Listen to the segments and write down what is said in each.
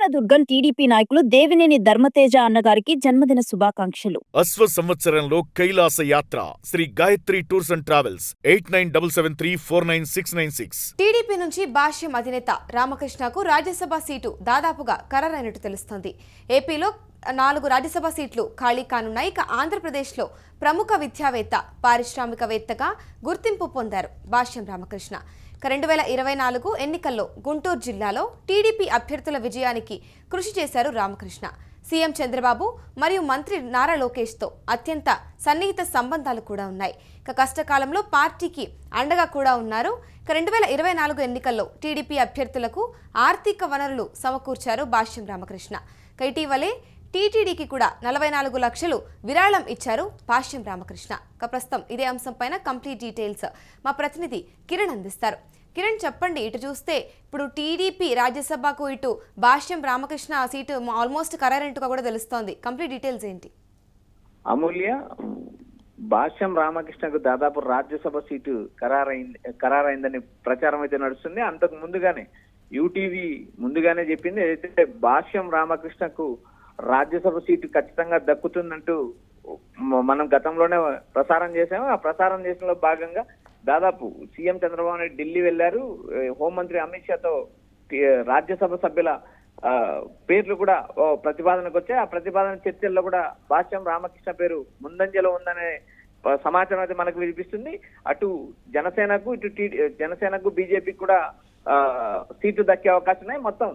Kalyandurg TDP నాయకులు దేవినేని ధర్మతేజ అన్నగారికి జన్మదిన శుభాకాంక్షలు. అశ్వ సంవత్సరంలో కైలాస యాత్ర Shri Gayatri tours and travels 8977349696. TDP నుంచి భాష్యం అధినేత రామకృష్ణకు రాజ్యసభ సీటు దాదాపుగా ఖరారైనట్టు తెలుస్తోంది. ఏపీలో 4 రాజ్యసభ సీట్లు ఖాళీ కానున్నాయి. ఇక ఆంధ్రప్రదేశ్లో ప్రముఖ విద్యావేత్త, పారిశ్రామికవేత్తగా గుర్తింపు పొందారు భాష్యం రామకృష్ణ. 2024 ఎన్నికల్లో గుంటూరు జిల్లాలో టీడీపీ అభ్యర్థుల విజయానికి కృషి చేశారు రామకృష్ణ. సీఎం చంద్రబాబు మరియు మంత్రి నారా లోకేష్తో అత్యంత సన్నిహిత సంబంధాలు కూడా ఉన్నాయి. ఇక కష్టకాలంలో పార్టీకి అండగా కూడా ఉన్నారు. 2024 ఎన్నికల్లో టీడీపీ అభ్యర్థులకు ఆర్థిక వనరులు సమకూర్చారు భాష్యం రామకృష్ణ. ఇటీవలే టీటీడీకి కూడా 44 లక్షలు విరాళం ఇచ్చారు భాష్యం రామకృష్ణ. ప్రస్తుతం ఇదే అంశంపైన కంప్లీట్ డీటెయిల్స్ మా ప్రతినిధి కిరణ్ అందిస్తారు. కిరణ్, చెప్పండి. ఇటు చూస్తే ఇప్పుడు టీడీపీ రాజ్యసభకు ఇటు భాష్యం రామకృష్ణ సీటు ఆల్మోస్ట్ ఖరారైనట్టుగా కూడా తెలుస్తోంది. కంప్లీట్ డీటెయిల్స్ ఏంటి? అమూల్య, భాష్యం రామకృష్ణకు దాదాపు రాజ్యసభ సీటు ఖరారైందని ప్రచారం అయితే నడుస్తుంది. అంతకు ముందుగానే యూటీవీ ముందుగానే చెప్పింది. ఏదైతే భాష్యం రామకృష్ణకు రాజ్యసభ సీటు ఖచ్చితంగా దక్కుతుందంటూ మనం గతంలోనే ప్రసారం చేశాము. ఆ ప్రసారం చేసిన భాగంగా దాదాపు సీఎం చంద్రబాబు నాయుడు ఢిల్లీ వెళ్లారు. హోంమంత్రి అమిత్ షాతో రాజ్యసభ సభ్యుల పేర్లు కూడా ప్రతిపాదనకు వచ్చాయి. ఆ ప్రతిపాదన చర్చల్లో కూడా భాష్యం రామకృష్ణ పేరు ముందంజలో ఉందనే సమాచారం అయితే మనకు వినిపిస్తుంది. అటు జనసేనకు బీజేపీకి కూడా సీటు దక్కే అవకాశం ఉన్నాయి. మొత్తం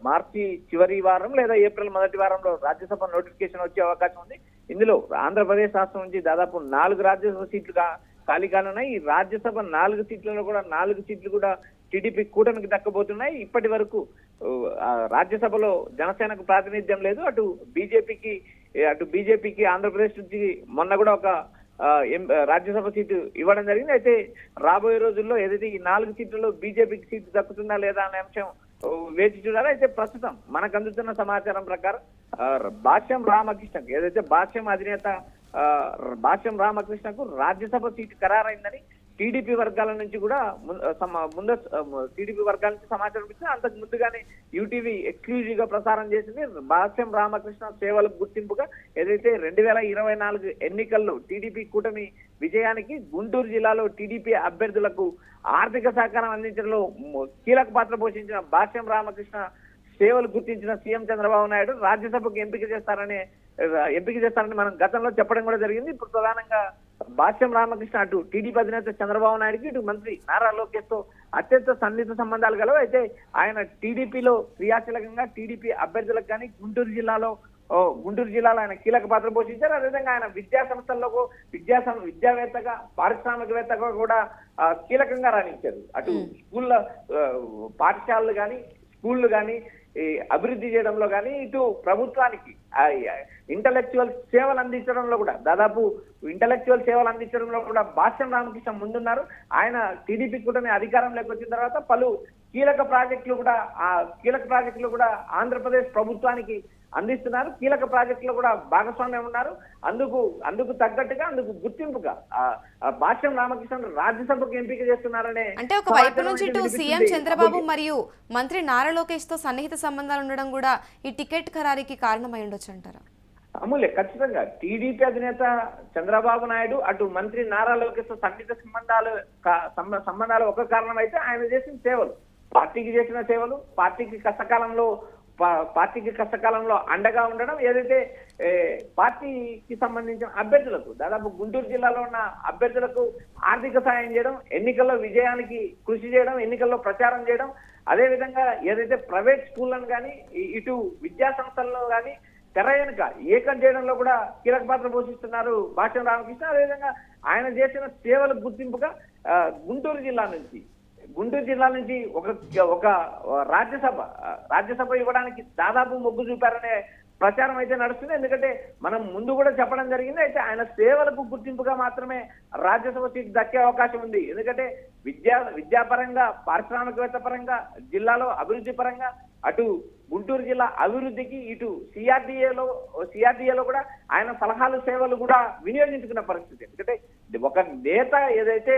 మార్చి చివరి వారం లేదా ఏప్రిల్ మొదటి వారంలో రాజ్యసభ నోటిఫికేషన్ వచ్చే అవకాశం ఉంది. ఇందులో ఆంధ్రప్రదేశ్ రాష్ట్రం నుంచి దాదాపు 4 రాజ్యసభ సీట్లు ఖాళీ కానున్నాయి. ఈ రాజ్యసభ 4 సీట్లలో కూడా 4 సీట్లు కూడా టీడీపీ కూటమికి దక్కబోతున్నాయి. ఇప్పటి వరకు రాజ్యసభలో జనసేనకు ప్రాతినిధ్యం లేదు. అటు బీజేపీకి ఆంధ్రప్రదేశ్ నుంచి మొన్న కూడా ఒక రాజ్యసభ సీటు ఇవ్వడం జరిగింది. అయితే రాబోయే రోజుల్లో ఏదైతే ఈ 4 సీట్లలో బీజేపీకి సీటు దక్కుతుందా లేదా అనే అంశం వేచి చూడాలి. అయితే ప్రస్తుతం మనకు అందుతున్న సమాచారం ప్రకారం భాష్యం రామకృష్ణకు, ఏదైతే భాష్యం అధినేత భాష్యం రామకృష్ణకు రాజ్యసభ సీటు ఖరారైందని టీడీపీ వర్గాల నుంచి కూడా టీడీపీ వర్గాల నుంచి సమాచారం ఇచ్చింది. అంతకు ముందుగానే యూటీవీ ఎక్స్క్లూజివ్ గా ప్రసారం చేసింది. భాష్యం రామకృష్ణ సేవలకు గుర్తింపుగా ఏదైతే 2024 ఎన్నికల్లో టీడీపీ కూటమి విజయానికి గుంటూరు జిల్లాలో టీడీపీ అభ్యర్థులకు ఆర్థిక సహకారం అందించడంలో కీలక పాత్ర పోషించిన భాష్యం రామకృష్ణ సేవలు గుర్తించిన సీఎం చంద్రబాబు నాయుడు రాజ్యసభకు ఎంపిక చేస్తారని మనం గతంలో చెప్పడం కూడా జరిగింది. ఇప్పుడు ప్రధానంగా భాష్యం రామకృష్ణ అటు టీడీపీ అధినేత చంద్రబాబు నాయుడుకి, ఇటు మంత్రి నారా లోకేష్ తో అత్యంత సన్నిహిత సంబంధాలు గలవు. అయితే ఆయన టీడీపీలో క్రియాశీలకంగా టీడీపీ అభ్యర్థులకు కానీ గుంటూరు జిల్లాలో ఆయన కీలక పాత్ర పోషించారు. అదేవిధంగా ఆయన విద్యా సంస్థల్లో విద్యావేత్తగా, పారిశ్రామికవేత్తగా కూడా కీలకంగా రాణించారు. అటు పాఠశాలలు కానీ స్కూళ్లు కానీ అభివృద్ధి చేయడంలో కానీ, ఇటు ప్రభుత్వానికి ఇంటలెక్చువల్ సేవలు అందించడంలో కూడా భాష్యం రామకృష్ణ ముందున్నారు. ఆయన టీడీపీ కూటమి అధికారంలోకి వచ్చిన తర్వాత పలు కీలక ప్రాజెక్టులు కూడా ఆంధ్రప్రదేశ్ ప్రభుత్వానికి అందిస్తున్నారు. కీలక ప్రాజెక్టులో కూడా భాగస్వామ్యం ఉన్నారు. అందుకు తగ్గట్టుగా, అందుకు గుర్తింపుగా భాష్యం రామకృష్ణ రాజ్యసభకు ఎంపిక చేస్తున్నారనే, అంటే ఒక వైపు నుంచి ఇటు సీఎం చంద్రబాబు మరియు మంత్రి నారా లోకేష్ తో సన్నిహిత సంబంధాలు ఉండడం కూడా ఈ టికెట్ ఖరారీకి కారణమై ఉండొచ్చు అంటారా? అమూల్య, ఖచ్చితంగా టీడీపీ అధినేత చంద్రబాబు నాయుడు అటు మంత్రి నారా లోకేష్ తో సన్నిహిత సంబంధాలు ఒక కారణం అయితే ఆయన చేసిన సేవలు, పార్టీకి కష్టకాలంలో అండగా ఉండడం, ఏదైతే పార్టీకి సంబంధించిన అభ్యర్థులకు దాదాపు గుంటూరు జిల్లాలో ఉన్న అభ్యర్థులకు ఆర్థిక సాయం చేయడం, ఎన్నికల్లో విజయానికి కృషి చేయడం, ఎన్నికల్లో ప్రచారం చేయడం, అదేవిధంగా ఏదైతే ప్రైవేట్ స్కూళ్లను కానీ ఇటు విద్యా సంస్థలను కానీ తెర వెనుక ఏకం చేయడంలో కూడా కీలక పాత్ర పోషిస్తున్నారు భాష్యం రామకృష్ణ. అదేవిధంగా ఆయన చేసిన సేవలకు గుర్తింపుగా గుంటూరు జిల్లా నుంచి ఒక రాజ్యసభ ఇవ్వడానికి దాదాపు మొగ్గు చూపారనే ప్రచారం అయితే నడుస్తుంది. ఎందుకంటే మనం ముందు కూడా చెప్పడం జరిగింది. అయితే ఆయన సేవలకు గుర్తింపుగా మాత్రమే రాజ్యసభ సీటు దక్కే అవకాశం ఉంది. ఎందుకంటే విద్యాపరంగా, పారిశ్రామికవేత్త పరంగా, జిల్లాలో అభివృద్ధి పరంగా, అటు గుంటూరు జిల్లా అభివృద్ధికి, ఇటు సిఆర్డీఏలో కూడా ఆయన సలహాలు సేవలు కూడా వినియోగించుకున్న పరిస్థితి. ఎందుకంటే ఒక నేత ఏదైతే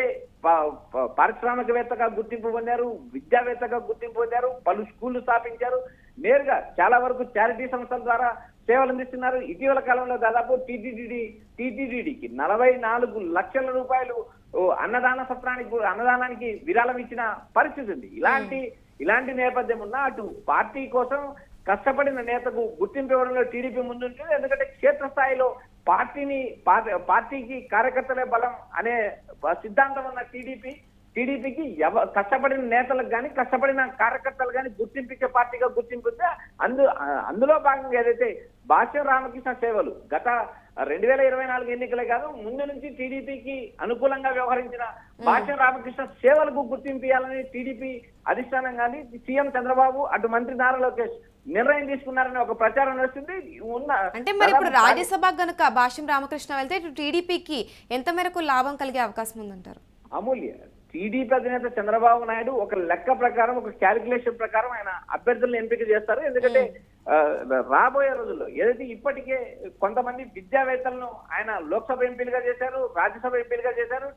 పారిశ్రామికవేత్తగా గుర్తింపు పొందారు, విద్యావేత్తగా గుర్తింపు పొందారు, పలు స్కూళ్లు స్థాపించారు, నేరుగా చాలా వరకు చారిటీ సంస్థల ద్వారా సేవలు అందిస్తున్నారు. ఇటీవల కాలంలో దాదాపు టీటీడీకి 44 లక్షల రూపాయలు అన్నదానానికి విరాళం ఇచ్చిన పరిస్థితి ఉంది. ఇలాంటి నేపథ్యం ఉన్న అటు పార్టీ కోసం కష్టపడిన నేతకు గుర్తింపు ఇవ్వడంలో టీడీపీ ముందుంటుంది. ఎందుకంటే క్షేత్రస్థాయిలో పార్టీకి కార్యకర్తలే బలం అనే సిద్ధాంతం ఉన్న టీడీపీకి కష్టపడిన నేతలకు కానీ కష్టపడిన కార్యకర్తలు కానీ గుర్తింపించే పార్టీగా గుర్తింపుంటే అందులో భాగంగా ఏదైతే భాష్యం రామకృష్ణ సేవలు గత 2024 ఎన్నికలే కాదు ముందు నుంచి టీడీపీకి అనుకూలంగా వ్యవహరించిన భాష్యం రామకృష్ణ సేవలకు గుర్తింపియాలని టీడీపీ అధిష్టానం కానీ సీఎం చంద్రబాబు అటు మంత్రి నారా లోకేష్ నిర్ణయం తీసుకున్నారని ఒక ప్రచారం నడుస్తుంది. అంటే మరి ఇప్పుడు రాజ్యసభ గనుక భాష్యం రామకృష్ణ వెళ్తే ఇటు టీడీపీకి ఎంత మేరకు లాభం కలిగే అవకాశం ఉందంటారు? అమూల్య, టీడీపీ అధినేత చంద్రబాబు నాయుడు ఒక లెక్క ప్రకారం, ఒక క్యాలిక్యులేషన్ ప్రకారం ఆయన అభ్యర్థులను ఎంపిక చేస్తారు. ఎందుకంటే రాబోయే రోజుల్లో ఏదైతే ఇప్పటికే కొంతమంది విద్యావేత్తలను ఆయన లోక్సభ ఎంపీలుగా చేశారు, రాజ్యసభ ఎంపీలుగా చేశారు.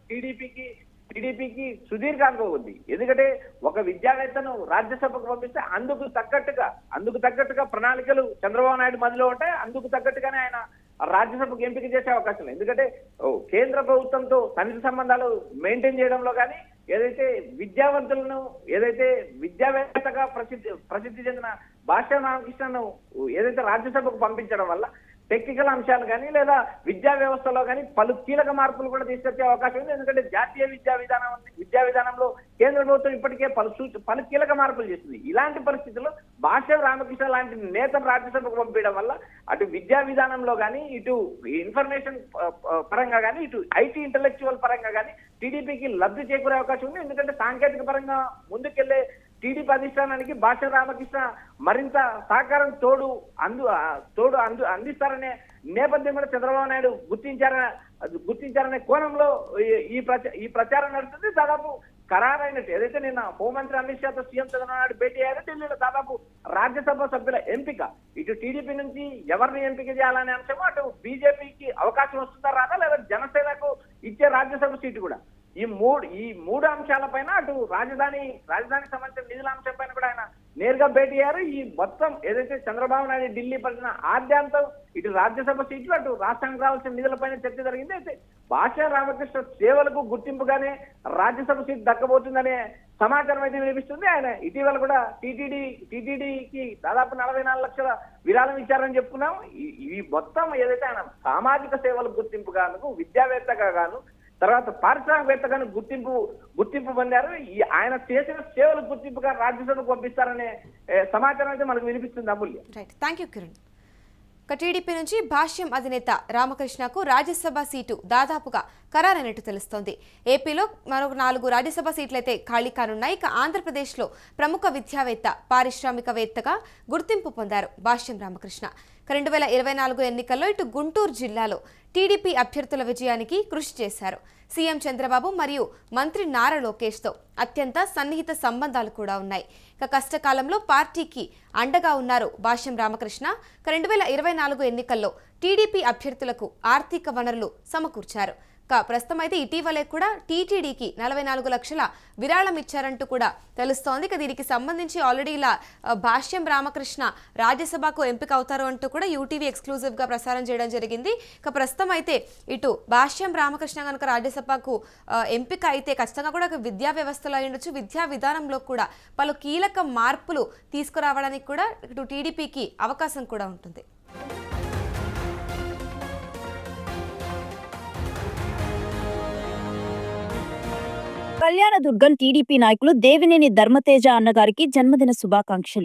టీడీపీకి సుదీర్ఘంగా ఉంది. ఎందుకంటే ఒక విద్యావేత్తను రాజ్యసభకు పంపిస్తే అందుకు తగ్గట్టుగా ప్రణాళికలు చంద్రబాబు నాయుడు మధ్యలో ఉంటాయి. అందుకు తగ్గట్టుగానే ఆయన రాజ్యసభకు ఎంపిక చేసే అవకాశం లేదు. ఎందుకంటే కేంద్ర ప్రభుత్వంతో సన్నిహిత సంబంధాలు మెయింటైన్ చేయడంలో కానీ ఏదైతే విద్యావంతులను ఏదైతే విద్యావేత్తగా ప్రసిద్ధి చెందిన భాష్యం రామకృష్ణను ఏదైతే రాజ్యసభకు పంపించడం వల్ల టెక్నికల్ అంశాలు కానీ లేదా విద్యా వ్యవస్థలో కానీ పలు కీలక మార్పులు కూడా తీసుకొచ్చే అవకాశం ఉంది. ఎందుకంటే జాతీయ విద్యా విధానంలో కేంద్ర ప్రభుత్వం ఇప్పటికే పలు కీలక మార్పులు చేస్తుంది. ఇలాంటి పరిస్థితుల్లో భాష్యం రామకృష్ణ లాంటి నేతను రాజ్యసభకు పంపించడం వల్ల అటు విద్యా విధానంలో కానీ, ఇటు ఇన్ఫర్మేషన్ పరంగా కానీ, ఇటు ఐటీ ఇంటలెక్చువల్ పరంగా కానీ టీడీపీకి లబ్ధి చేకూరే అవకాశం ఉంది. ఎందుకంటే సాంకేతిక పరంగా ముందుకెళ్లే టీడీపీ అధిష్టానానికి భాష్యం రామకృష్ణ మరింత సహకారం అందిస్తారనే నేపథ్యం కూడా చంద్రబాబు నాయుడు గుర్తించారనే కోణంలో ఈ ప్రచారం నడుస్తుంది. దాదాపు ఖరారైనట్టు ఏదైతే నిన్న హోంమంత్రి అమిత్ షాతో సీఎం చంద్రబాబు నాయుడు భేటీ అయ్యారో ఢిల్లీలో దాదాపు రాజ్యసభ సభ్యుల ఎంపిక ఇటు టీడీపీ నుంచి ఎవరిని ఎంపిక చేయాలనే అంశము, అటు బీజేపీకి అవకాశం వస్తుందా రాదా, లేదా జనసేనకు ఇచ్చే రాజ్యసభ సీటు కూడా ఈ మూడు అంశాలపైన అటు రాజధానికి సంబంధించిన నిధుల అంశం పైన కూడా ఆయన నేరుగా భేటీ అయ్యారు. ఈ మొత్తం ఏదైతే చంద్రబాబు నాయుడు ఢిల్లీ పట్టిన ఆద్యాంతం ఇటు రాజ్యసభ సీట్లు అటు రాష్ట్రానికి రావాల్సిన నిధులపైన చర్చ జరిగింది. అయితే భాష్యం రామకృష్ణ సేవలకు గుర్తింపుగానే రాజ్యసభ సీట్ దక్కబోతుందనే సమాచారం అయితే వినిపిస్తుంది. ఆయన ఇటీవల కూడా టీటీడీకి దాదాపు 44 లక్షల విరాళం ఇచ్చారని చెప్పుకున్నాం. ఇవి మొత్తం ఏదైతే ఆయన సామాజిక సేవలకు గుర్తింపుగాను, విద్యావేత్తగా గాను, తర్వాత పారిశ్రామికవేత్తగాను గుర్తింపు పొందారు. ఆయన చేసిన సేవలకు గుర్తింపుగా రాజ్యసభకు పంపిస్తారనే సమాచారం అయితే మనకు వినిపిస్తుంది. Amulya, right, thank you Kiran. TDP నుంచి భాష్యం అధినేత రామకృష్ణకు రాజ్యసభ సీటు దాదాపుగా ఖరారైనట్టు తెలుస్తోంది. ఏపీలో మరొక 4 రాజ్యసభ సీట్లయితే ఖాళీ కానున్నాయి. ఇక ఆంధ్రప్రదేశ్లో ప్రముఖ విద్యావేత్త, పారిశ్రామికవేత్తగా గుర్తింపు పొందారు భాష్యం రామకృష్ణ. 2024 ఎన్నికల్లో ఇటు గుంటూరు జిల్లాలో టీడీపీ అభ్యర్థుల విజయానికి కృషి చేశారు. సీఎం చంద్రబాబు మరియు మంత్రి నారా లోకేష్తో అత్యంత సన్నిహిత సంబంధాలు కూడా ఉన్నాయి. ఇక కష్టకాలంలో పార్టీకి అండగా ఉన్నారు భాష్యం రామకృష్ణ. 2024 ఎన్నికల్లో టీడీపీ అభ్యర్థులకు ఆర్థిక వనరులు సమకూర్చారు. ప్రస్తుతం అయితే ఇటీవలే కూడా టీటీడీకి 44 లక్షల విరాళం ఇచ్చారంటూ కూడా తెలుస్తోంది. ఇక దీనికి సంబంధించి ఆల్రెడీ ఇలా భాష్యం రామకృష్ణ రాజ్యసభకు ఎంపిక అవుతారు అంటూ కూడా యూటీవీ ఎక్స్క్లూజివ్గా ప్రసారం చేయడం జరిగింది. ఇక ప్రస్తుతం అయితే ఇటు భాష్యం రామకృష్ణ కనుక రాజ్యసభకు ఎంపిక అయితే ఖచ్చితంగా కూడా విద్యా వ్యవస్థలో ఉండొచ్చు, విద్యా విధానంలో కూడా పలు కీలక మార్పులు తీసుకురావడానికి కూడా ఇటు టీడీపీకి అవకాశం కూడా ఉంటుంది. కళ్యాణదుర్గం టీడీపీ నాయకులు దేవినేని ధర్మతేజ అన్నగారికి జన్మదిన శుభాకాంక్షలు.